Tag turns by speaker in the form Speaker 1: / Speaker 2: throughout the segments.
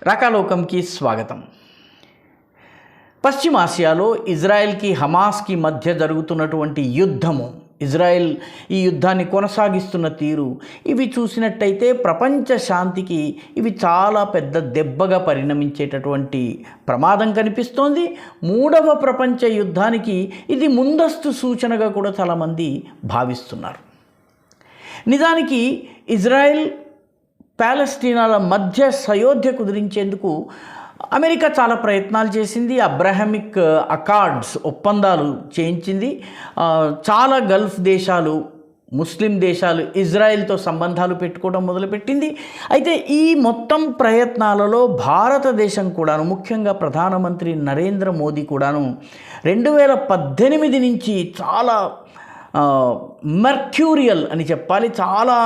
Speaker 1: రకాలోకంకి స్వాగతం. పశ్చిమాసియాలో ఇజ్రాయెల్కి హమాస్కి మధ్య జరుగుతున్నటువంటి యుద్ధము, ఇజ్రాయెల్ ఈ యుద్ధాన్ని కొనసాగిస్తున్న తీరు, ఇవి చూసినట్టయితే ప్రపంచ శాంతికి ఇవి చాలా పెద్ద దెబ్బగా పరిణమించేటటువంటి ప్రమాదం కనిపిస్తోంది. మూడవ ప్రపంచ యుద్ధానికి ఇది ముందస్తు సూచనగా కూడా చాలామంది భావిస్తున్నారు. నిజానికి ఇజ్రాయెల్ పాలస్తీనాల మధ్య సయోధ్య కుదిరించేందుకు అమెరికా చాలా ప్రయత్నాలు చేసింది. అబ్రహామిక్ అకార్డ్స్ ఒప్పందాలు చేయించింది. చాలా గల్ఫ్ దేశాలు, ముస్లిం దేశాలు ఇజ్రాయెల్తో సంబంధాలు పెట్టుకోవడం మొదలుపెట్టింది. అయితే ఈ మొత్తం ప్రయత్నాలలో భారతదేశం కూడాను, ముఖ్యంగా ప్రధానమంత్రి నరేంద్ర మోదీ కూడాను 2018 నుంచి చాలా మెర్క్యూరియల్ అని చెప్పాలి, చాలా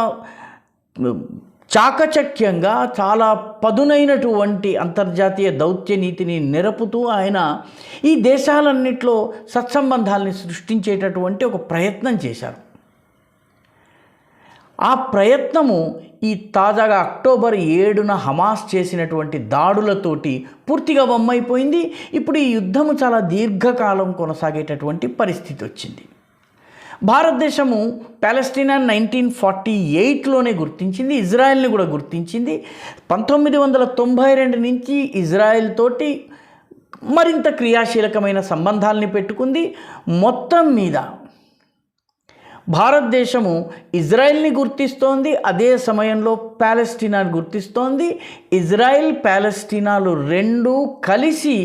Speaker 1: చాకచక్యంగా, చాలా పదునైనటువంటి అంతర్జాతీయ దౌత్య నీతిని నిరపుతూ ఆయన ఈ దేశాలన్నింటిలో సత్సంబంధాలని సృష్టించేటటువంటి ఒక ప్రయత్నం చేశారు. ఆ ప్రయత్నము ఈ తాజాగా అక్టోబర్ 7న హమాస్ చేసినటువంటి దాడులతోటి పూర్తిగా వమ్మైపోయింది. ఇప్పుడు ఈ యుద్ధము చాలా దీర్ఘకాలం కొనసాగేటటువంటి పరిస్థితి వచ్చింది. భారతదేశము పాలస్తీనా 1948లోనే గుర్తించింది, ఇజ్రాయెల్ని కూడా గుర్తించింది. 1992 నుంచి ఇజ్రాయెల్ తోటి మరింత క్రియాశీలకమైన సంబంధాలని పెట్టుకుంది. మొత్తం మీద భారతదేశము ఇజ్రాయెల్ని గుర్తిస్తోంది, అదే సమయంలో పాలస్తీనాను గుర్తిస్తోంది. ఇజ్రాయెల్ పాలస్తీనాలు రెండూ కలిసి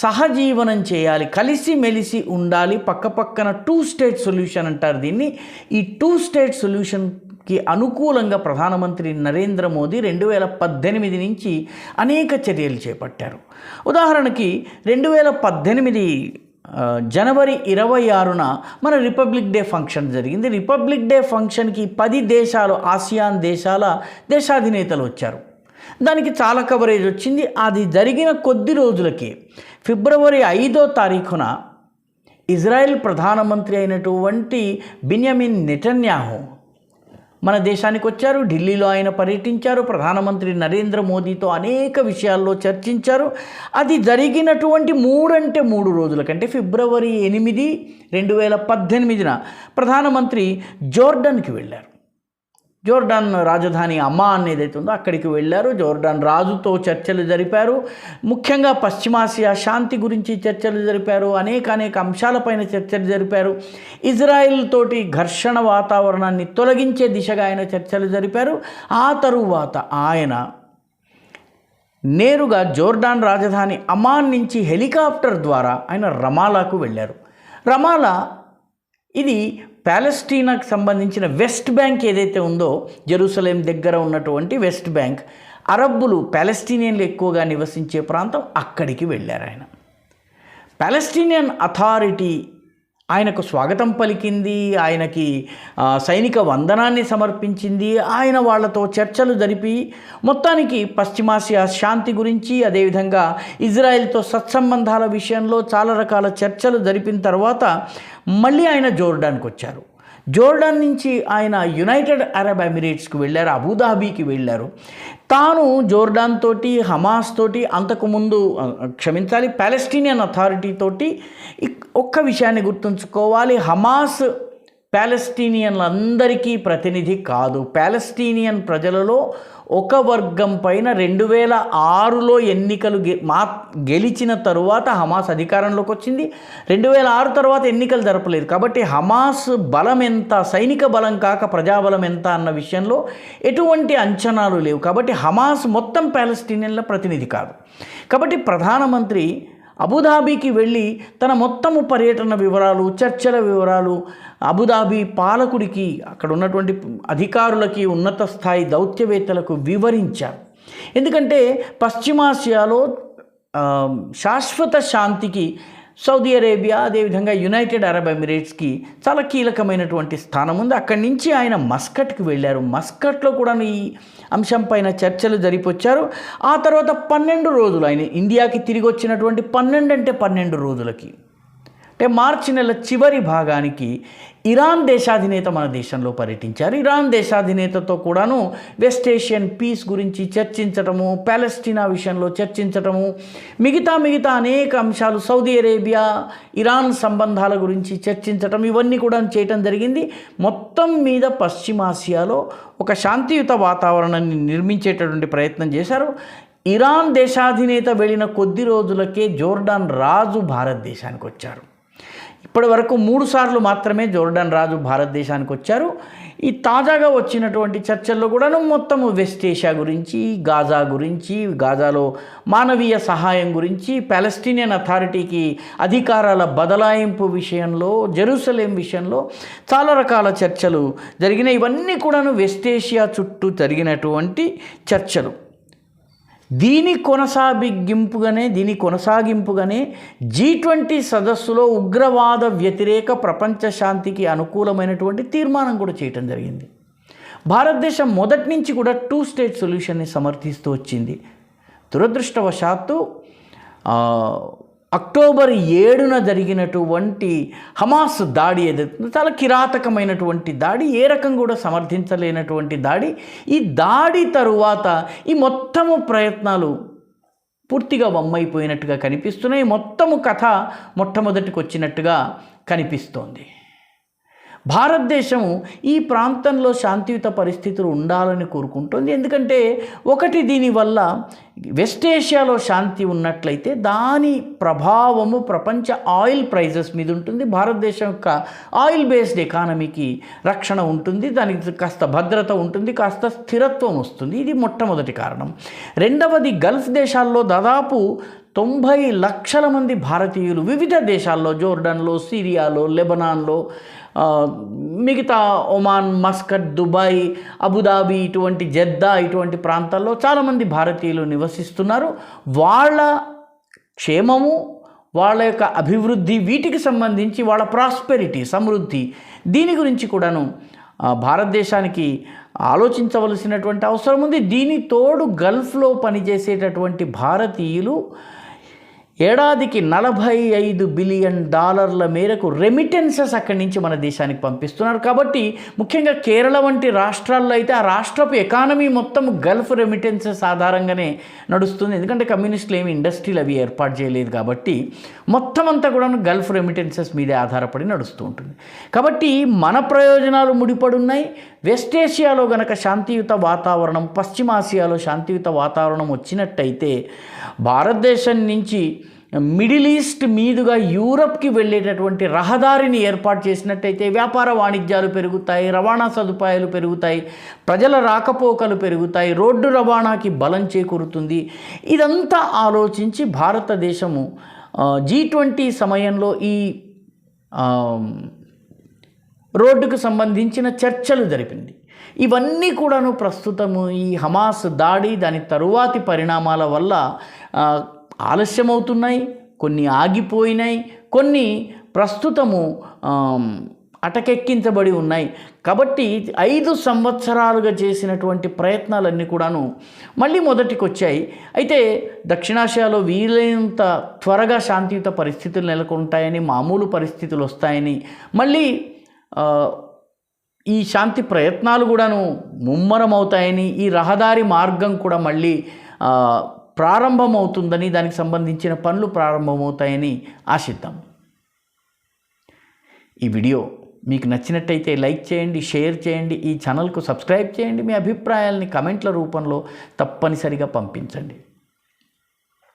Speaker 1: సహజీవనం చేయాలి, కలిసి మెలిసి ఉండాలి, పక్కపక్కన 2 స్టేట్ సొల్యూషన్ అంటారు దీన్ని. ఈ 2 స్టేట్ సొల్యూషన్కి అనుకూలంగా ప్రధానమంత్రి నరేంద్ర మోదీ 2018 నుంచి అనేక చర్యలు చేపట్టారు. ఉదాహరణకి 2018 జనవరి 26న మన రిపబ్లిక్ డే ఫంక్షన్ జరిగింది. రిపబ్లిక్ డే ఫంక్షన్కి 10 దేశాలు, ఆసియాన్ దేశాల దేశాధినేతలు వచ్చారు. దానికి చాలా కవరేజ్ వచ్చింది. అది జరిగిన కొద్ది రోజులకే ఫిబ్రవరి 5వ తారీఖున ఇజ్రాయెల్ ప్రధానమంత్రి అయినటువంటి బెంజమిన్ నెతన్యాహు మన దేశానికి వచ్చారు. ఢిల్లీలో ఆయన పర్యటించారు. ప్రధానమంత్రి నరేంద్ర మోదీతో అనేక విషయాల్లో చర్చించారు. అది జరిగినటువంటి 3 రోజుల కంటే ఫిబ్రవరి 8, 2018న ప్రధానమంత్రి జోర్డన్కి వెళ్ళారు. జోర్డాన్ రాజధాని అమ్మాన్ ఏదైతే ఉందో అక్కడికి వెళ్ళారు. జోర్డాన్ రాజుతో చర్చలు జరిపారు. ముఖ్యంగా పశ్చిమాసియా శాంతి గురించి చర్చలు జరిపారు. అనేక అంశాలపైన చర్చలు జరిపారు. ఇజ్రాయెల్ తోటి ఘర్షణ వాతావరణాన్ని తొలగించే దిశగా ఆయన చర్చలు జరిపారు. ఆ తరువాత ఆయన నేరుగా జోర్డాన్ రాజధాని అమ్మాన్ నుంచి హెలికాప్టర్ ద్వారా ఆయన రమాలాకు వెళ్ళారు. రమాలా ఇది పాలస్తీనాకు సంబంధించిన వెస్ట్ బ్యాంక్ ఏదైతే ఉందో, జెరూసలేం దగ్గర ఉన్నటువంటి వెస్ట్ బ్యాంక్, అరబ్బులు పాలస్తీనియన్లు ఎక్కువగా నివసించే ప్రాంతం, అక్కడికి వెళ్ళారు ఆయన. పాలస్తీనియన్ అథారిటీ ఆయనకు స్వాగతం పలికింది, ఆయనకి సైనిక వందనాన్ని సమర్పించింది. ఆయన వాళ్ళతో చర్చలు జరిపి మొత్తానికి పశ్చిమాసియా శాంతి గురించి, అదేవిధంగా ఇజ్రాయెల్తో సత్సంబంధాల విషయంలో చాలా రకాల చర్చలు జరిపిన తర్వాత మళ్ళీ ఆయన జోర్డాన్కి వచ్చారు. జోర్డాన్ నుంచి ఆయన యునైటెడ్ అరబ్ ఎమిరేట్స్కి వెళ్ళారు, అబుదాబీకి వెళ్ళారు. తాను జోర్డాన్ తోటి, హమాస్ తోటి, అంతకుముందు పాలస్తీనియన్ అథారిటీ తోటి ఒక్క విషయాన్ని గుర్తుంచుకోవాలి, హమాస్ పాలస్తీనియన్లందరికీ ప్రతినిధి కాదు. పాలస్తీనియన్ ప్రజలలో ఒక వర్గం పైన 2006లో ఎన్నికలు గెలిచిన తరువాత హమాస్ అధికారంలోకి వచ్చింది. 2006 తర్వాత ఎన్నికలు జరపలేదు. కాబట్టి హమాస్ బలం ఎంత, సైనిక బలం కాక ప్రజాబలం ఎంత అన్న విషయంలో ఎటువంటి అంచనాలు లేవు. కాబట్టి హమాస్ మొత్తం పాలస్తీనియన్ల ప్రతినిధి కాదు. కాబట్టి ప్రధానమంత్రి అబుదాబీకి వెళ్ళి తన మొత్తము పర్యటన వివరాలు, చర్చల వివరాలు అబుదాబీ పాలకుడికి, అక్కడ ఉన్నటువంటి అధికారులకి, ఉన్నత స్థాయి దౌత్యవేత్తలకు వివరించారు. ఎందుకంటే పశ్చిమాసియాలో శాశ్వత శాంతికి సౌదీ అరేబియా, అదేవిధంగా యునైటెడ్ అరబ్ ఎమిరేట్స్కి చాలా కీలకమైనటువంటి స్థానం ఉంది. అక్కడి నుంచి ఆయన మస్కట్కి వెళ్ళారు. మస్కట్లో కూడా ఈ అంశం పైన చర్చలు జరిపొచ్చారు. ఆ తర్వాత 12 రోజులు ఆయన ఇండియాకి తిరిగి వచ్చినటువంటి 12 రోజులకి అంటే మార్చి నెల చివరి భాగానికి ఇరాన్ దేశాధినేత మన దేశంలో పర్యటించారు. ఇరాన్ దేశాధినేతతో కూడాను వెస్ట్ ఏషియన్ పీస్ గురించి చర్చించటము, ప్యాలెస్టీనా విషయంలో చర్చించటము, మిగతా అనేక అంశాలు, సౌదీ అరేబియా ఇరాన్ సంబంధాల గురించి చర్చించటం, ఇవన్నీ కూడా చేయటం జరిగింది. మొత్తం మీద పశ్చిమాసియాలో ఒక శాంతియుత వాతావరణాన్ని నిర్మించేటటువంటి ప్రయత్నం చేశారు. ఇరాన్ దేశాధినేత వెళ్ళిన కొద్ది రోజులకే జోర్డాన్ రాజు భారతదేశానికి వచ్చారు. ఇప్పటి వరకు 3 సార్లు మాత్రమే జోర్డాన్ రాజు భారతదేశానికి వచ్చారు. ఈ తాజాగా వచ్చినటువంటి చర్చల్లో కూడాను మొత్తము వెస్ట్ ఏషియా గురించి, గాజా గురించి, గాజాలో మానవీయ సహాయం గురించి, పాలెస్టీనియన్ అథారిటీకి అధికారాల బదలాయింపు విషయంలో, జెరూసలేం విషయంలో చాలా రకాల చర్చలు జరిగినాయి. ఇవన్నీ కూడాను వెస్ట్ ఏషియా చుట్టూ జరిగినటువంటి చర్చలు. దీని కొనసాగింపుగానే G20 సదస్సులో ఉగ్రవాద వ్యతిరేక ప్రపంచ శాంతికి అనుకూలమైనటువంటి తీర్మానం కూడా చేయటం జరిగింది. భారతదేశం మొదటి నుంచి కూడా 2 స్టేట్ సొల్యూషన్ని సమర్థిస్తూ వచ్చింది. దురదృష్టవశాత్తు అక్టోబర్ 7న జరిగినటువంటి హమాస్ దాడి ఏదైతే చాలా కిరాతకమైనటువంటి దాడి, ఏ రకం కూడా సమర్థించలేనటువంటి దాడి. ఈ దాడి తరువాత ఈ మొత్తము ప్రయత్నాలు పూర్తిగా వమ్మైపోయినట్టుగా కనిపిస్తున్నాయి. మొత్తము కథ మొట్టమొదటికి వచ్చినట్టుగా కనిపిస్తోంది. భారతదేశము ఈ ప్రాంతంలో శాంతియుత పరిస్థితులు ఉండాలని కోరుకుంటుంది. ఎందుకంటే ఒకటి, దీనివల్ల వెస్ట్ ఏషియాలో శాంతి ఉన్నట్లయితే దాని ప్రభావము ప్రపంచ ఆయిల్ ప్రైజెస్ మీద ఉంటుంది. భారతదేశం యొక్క ఆయిల్ బేస్డ్ ఎకానమీకి రక్షణ ఉంటుంది, దానికి కాస్త భద్రత ఉంటుంది, కాస్త స్థిరత్వం వస్తుంది. ఇది మొట్టమొదటి కారణం. రెండవది, గల్ఫ్ దేశాల్లో దాదాపు 90 లక్షల మంది భారతీయులు వివిధ దేశాల్లో, జోర్డన్లో, సిరియాలో, లెబనాన్లో, మిగతా ఒమాన్, మస్కట్, దుబాయ్, అబుదాబి, ఇటువంటి జెద్దా, ఇటువంటి ప్రాంతాల్లో చాలామంది భారతీయులు నివసిస్తున్నారు. వాళ్ళ క్షేమము, వాళ్ళ యొక్క అభివృద్ధి, వీటికి సంబంధించి వాళ్ళ ప్రాస్పెరిటీ, సమృద్ధి, దీని గురించి కూడాను భారతదేశానికి ఆలోచించవలసినటువంటి అవసరం ఉంది. దీని తోడు గల్ఫ్లో పనిచేసేటటువంటి భారతీయులు ఏడాదికి $45 బిలియన్ మేరకు రెమిటెన్సెస్ అక్కడి నుంచి మన దేశానికి పంపిస్తున్నారు. కాబట్టి ముఖ్యంగా కేరళ వంటి రాష్ట్రాల్లో అయితే ఆ రాష్ట్రపు ఎకానమీ మొత్తం గల్ఫ్ రెమిటెన్సెస్ ఆధారంగానే నడుస్తుంది. ఎందుకంటే కమ్యూనిస్టులు ఏమి ఇండస్ట్రీలు అవి ఏర్పాటు చేయలేదు కాబట్టి మొత్తం అంతా కూడా గల్ఫ్ రెమిటెన్సెస్ మీదే ఆధారపడి నడుస్తూ ఉంటుంది. కాబట్టి మన ప్రయోజనాలు ముడిపడి ఉన్నాయి. వెస్ట్ ఏషియాలో గనక శాంతియుత వాతావరణం, పశ్చిమాసియాలో శాంతియుత వాతావరణం వచ్చినట్టయితే భారతదేశం నుంచి మిడిల్ ఈస్ట్ మీదుగా యూరప్కి వెళ్ళేటటువంటి రహదారిని ఏర్పాటు చేసినట్టయితే వ్యాపార వాణిజ్యాలు పెరుగుతాయి, రవాణా సదుపాయాలు పెరుగుతాయి, ప్రజల రాకపోకలు పెరుగుతాయి, రోడ్డు రవాణాకి బలం చేకూరుతుంది. ఇదంతా ఆలోచించి భారతదేశము G20 సమయంలో ఈ రోడ్డుకు సంబంధించిన చర్చలు జరిపింది. ఇవన్నీ కూడాను ప్రస్తుతము ఈ హమాస్ దాడి, దాని తరువాతి పరిణామాల వల్ల ఆలస్యమవుతున్నాయి, కొన్ని ఆగిపోయినాయి, కొన్ని ప్రస్తుతము అటకెక్కించబడి ఉన్నాయి. కాబట్టి 5 సంవత్సరాలుగా చేసినటువంటి ప్రయత్నాలన్నీ కూడాను మళ్ళీ మొదటికి వచ్చాయి. అయితే దక్షిణాసియాలో వీలైనంత త్వరగా శాంతియుత పరిస్థితులు నెలకొంటాయని, మామూలు పరిస్థితులు వస్తాయని, మళ్ళీ ఈ శాంతి ప్రయత్నాలు కూడాను ముమ్మరమవుతాయని, ఈ రహదారి మార్గం కూడా మళ్ళీ ప్రారంభమవుతుందని, దానికి సంబంధించిన పనులు ప్రారంభమవుతాయని ఆశిద్దాం. ఈ వీడియో మీకు నచ్చినట్టయితే లైక్ చేయండి, షేర్ చేయండి, ఈ ఛానల్కు సబ్స్క్రైబ్ చేయండి. మీ అభిప్రాయాలని కమెంట్ల రూపంలో తప్పనిసరిగా పంపించండి.